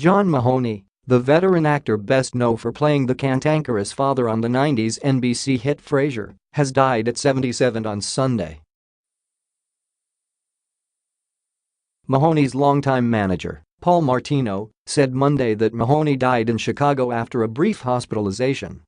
John Mahoney, the veteran actor best known for playing the cantankerous father on the 90s NBC hit Frasier, has died at 77 on Sunday. Mahoney's longtime manager, Paul Martino, said Monday that Mahoney died in Chicago after a brief hospitalization.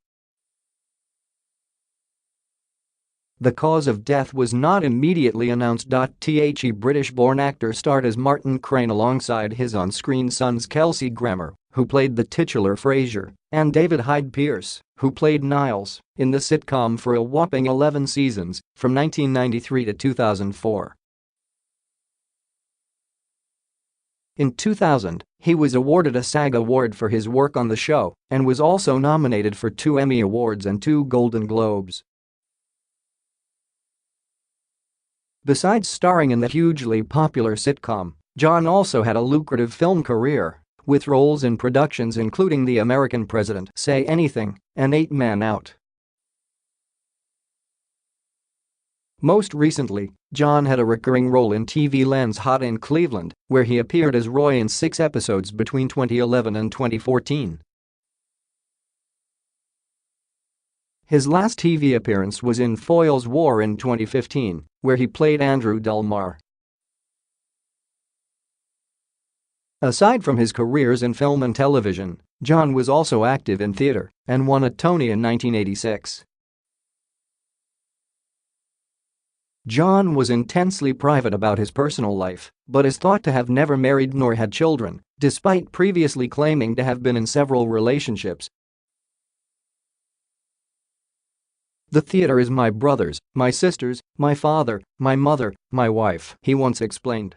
The cause of death was not immediately announced. The British-born actor starred as Martin Crane alongside his on-screen sons Kelsey Grammer, who played the titular Frasier, and David Hyde Pierce, who played Niles, in the sitcom for a whopping 11 seasons, from 1993 to 2004. In 2000, he was awarded a SAG Award for his work on the show and was also nominated for 2 Emmy Awards and 2 Golden Globes. Besides starring in the hugely popular sitcom, John also had a lucrative film career, with roles in productions including The American President, Say Anything, and 8 Men Out. Most recently, John had a recurring role in TV Len's Hot in Cleveland, where he appeared as Roy in 6 episodes between 2011 and 2014. His last TV appearance was in Foyle's War in 2015, where he played Andrew Del Mar. Aside from his careers in film and television, John was also active in theater and won a Tony in 1986. John was intensely private about his personal life, but is thought to have never married nor had children, despite previously claiming to have been in several relationships. "The theater is my brothers, my sisters, my father, my mother, my wife," he once explained.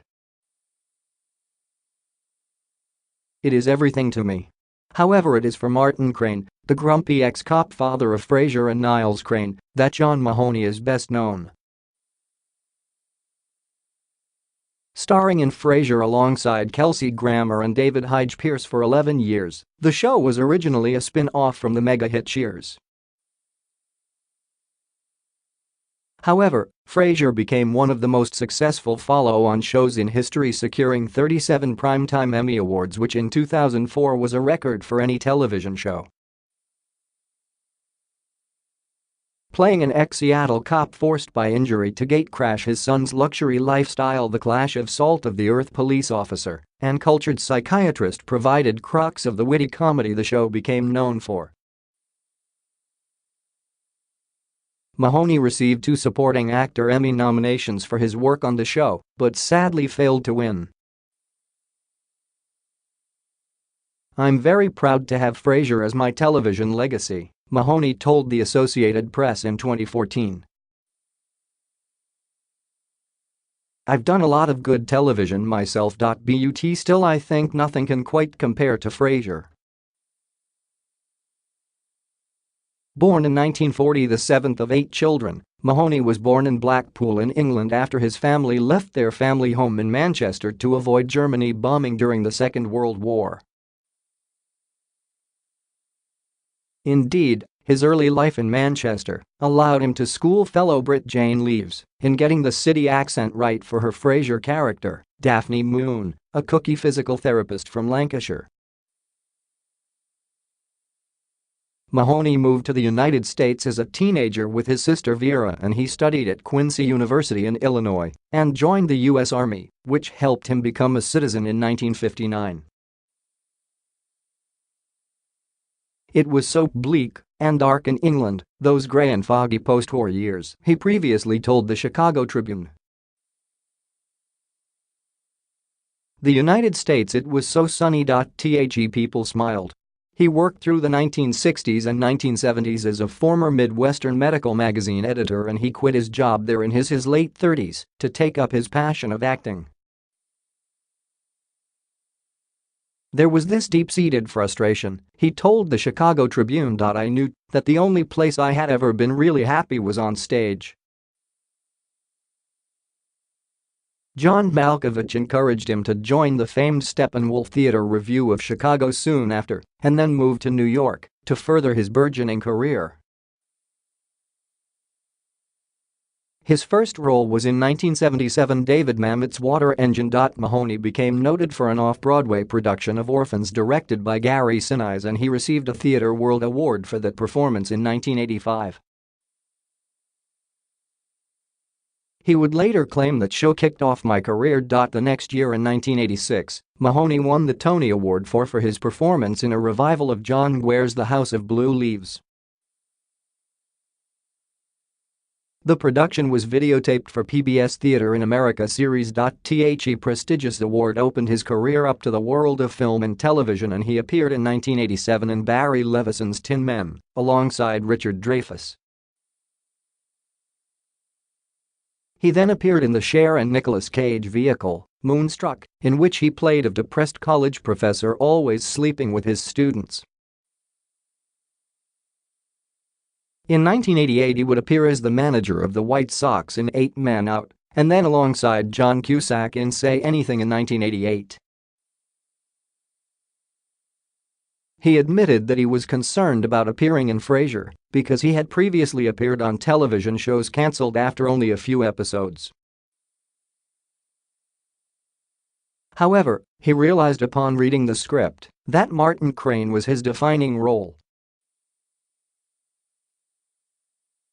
"It is everything to me." However, it is for Martin Crane, the grumpy ex-cop father of Frasier and Niles Crane, that John Mahoney is best known. Starring in Frasier alongside Kelsey Grammer and David Hyde Pierce for 11 years, the show was originally a spin-off from the mega-hit Cheers. However, Frasier became one of the most successful follow-on shows in history, securing 37 primetime Emmy Awards, which in 2004 was a record for any television show. Playing an ex-Seattle cop forced by injury to gatecrash his son's luxury lifestyle, the clash of salt-of-the-earth police officer and cultured psychiatrist provided crux of the witty comedy the show became known for. Mahoney received 2 supporting actor Emmy nominations for his work on the show, but sadly failed to win. "I'm very proud to have Frasier as my television legacy," Mahoney told the Associated Press in 2014. "I've done a lot of good television myself.But still I think nothing can quite compare to Frasier." Born in 1940, the 7th of 8 children, Mahoney was born in Blackpool in England after his family left their family home in Manchester to avoid Germany bombing during the Second World War. Indeed, his early life in Manchester allowed him to school fellow Brit Jane Leeves in getting the city accent right for her Frasier character, Daphne Moon, a cookie physical therapist from Lancashire. Mahoney moved to the United States as a teenager with his sister Vera, and he studied at Quincy University in Illinois and joined the U.S. Army, which helped him become a citizen in 1959. "It was so bleak and dark in England, those grey and foggy post-war years," he previously told the Chicago Tribune. "The United States, it was so sunny. People smiled." He worked through the 1960s and 1970s as a former Midwestern medical magazine editor, and he quit his job there in his late 30s to take up his passion of acting. "There was this deep-seated frustration," he told the Chicago Tribune. "I knew that the only place I had ever been really happy was on stage." John Malkovich encouraged him to join the famed Steppenwolf Theater Revue of Chicago soon after, and then moved to New York to further his burgeoning career. His first role was in 1977 David Mamet's Water Engine. Mahoney became noted for an off-Broadway production of Orphans directed by Gary Sinise, and he received a Theatre World Award for that performance in 1985. He would later claim that show kicked off my career. The next year in 1986, Mahoney won the Tony Award for his performance in a revival of John Guare's The House of Blue Leaves. The production was videotaped for PBS Theatre in America series. The prestigious award opened his career up to the world of film and television, and he appeared in 1987 in Barry Levinson's Tin Men, alongside Richard Dreyfuss. He then appeared in the Cher and Nicolas Cage vehicle, Moonstruck, in which he played a depressed college professor always sleeping with his students. In 1988 he would appear as the manager of the White Sox in 8 Men Out, and then alongside John Cusack in Say Anything in 1988. He admitted that he was concerned about appearing in Frasier because he had previously appeared on television shows cancelled after only a few episodes. However, he realized upon reading the script that Martin Crane was his defining role.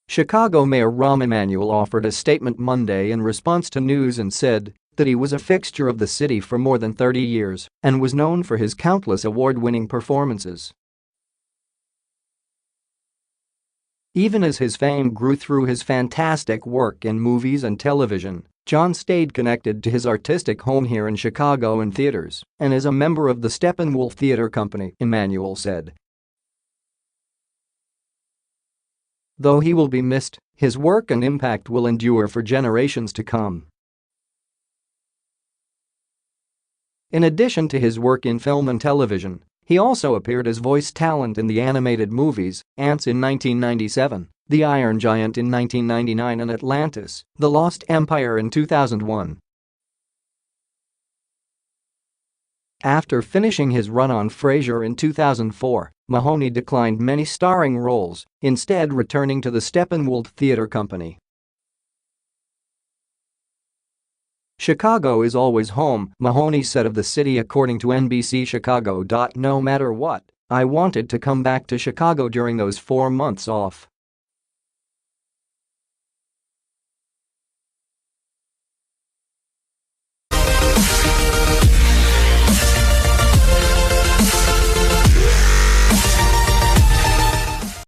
Chicago Mayor Rahm Emanuel offered a statement Monday in response to news and said that he was a fixture of the city for more than 30 years and was known for his countless award-winning performances. Even as his fame grew through his fantastic work in movies and television, John stayed connected to his artistic home here in Chicago and theaters and is a member of the Steppenwolf Theater Company, Emanuel said. Though he will be missed, his work and impact will endure for generations to come. In addition to his work in film and television, he also appeared as voice talent in the animated movies Ants in 1997, The Iron Giant in 1999 and Atlantis, The Lost Empire in 2001. After finishing his run on Frasier in 2004, Mahoney declined many starring roles, instead returning to the Steppenwolf Theater Company. Chicago is always home, Mahoney said of the city according to NBC Chicago. No matter what, I wanted to come back to Chicago during those 4 months off.